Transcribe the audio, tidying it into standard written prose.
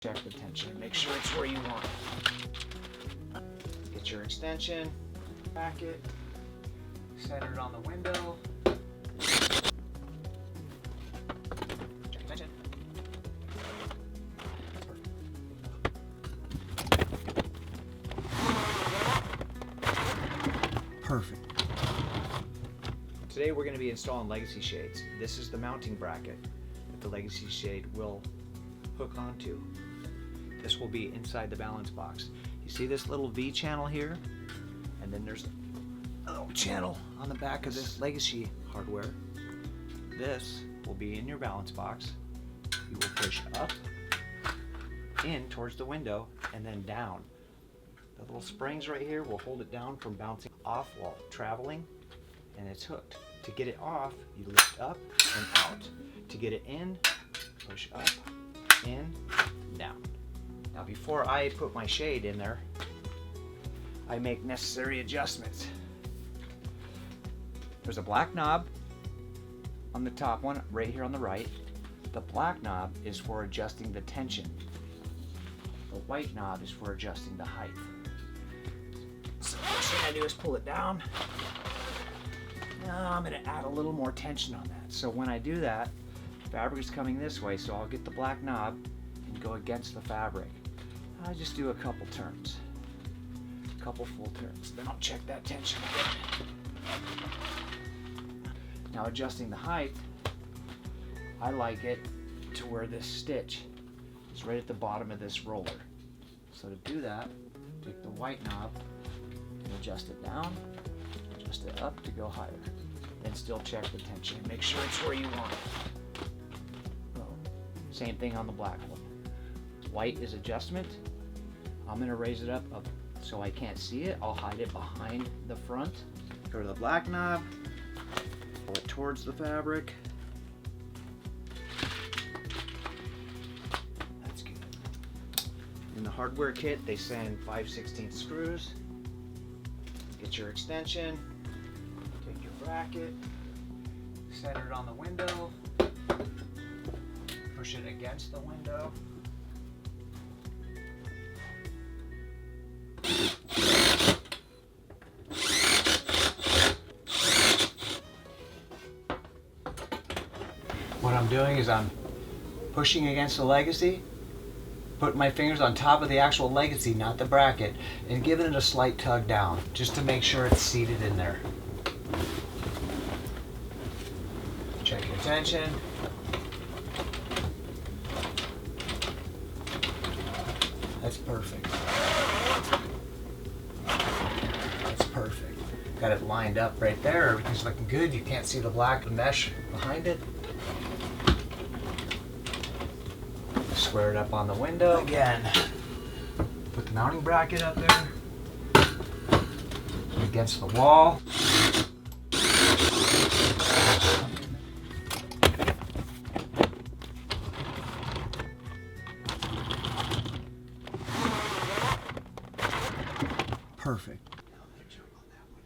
Check the tension, make sure it's where you want it. Get your extension, back it, center it on the window. Check the tension. Perfect. Today we're going to be installing legacy shades. This is the mounting bracket that the legacy shade will hook onto. This will be inside the balance box. You see this little V channel here? And then there's a little channel on the back of this legacy hardware. This will be in your balance box. You will push up, in towards the window, and then down. The little springs right here will hold it down from bouncing off while traveling, and it's hooked. To get it off, you lift up and out. To get it in, push up, in, down. Now before I put my shade in there, I make necessary adjustments. There's a black knob on the top one, right here on the right. The black knob is for adjusting the tension. The white knob is for adjusting the height. So the first thing I do is pull it down. Now I'm going to add a little more tension on that. So when I do that, fabric is coming this way, so I'll get the black knob and go against the fabric. I just do a couple turns, a couple full turns, then I'll check that tension again. Now adjusting the height, I like it to where this stitch is right at the bottom of this roller. So to do that, take the white knob and adjust it down, adjust it up to go higher, and still check the tension. Make sure it's where you want it. Same thing on the black one. White is adjustment. I'm going to raise it up so I can't see it. I'll hide it behind the front. Go to the black knob, pull it towards the fabric. That's good. In the hardware kit, they send 5/16 screws. Get your extension, take your bracket, center it on the window, push it against the window. What I'm doing is I'm pushing against the legacy, putting my fingers on top of the actual legacy, not the bracket, and giving it a slight tug down, just to make sure it's seated in there. Check your tension. That's perfect. That's perfect. Got it lined up right there. Everything's looking good. You can't see the black mesh behind it. Square it up on the window again. Put the mounting bracket up there against the wall. Perfect.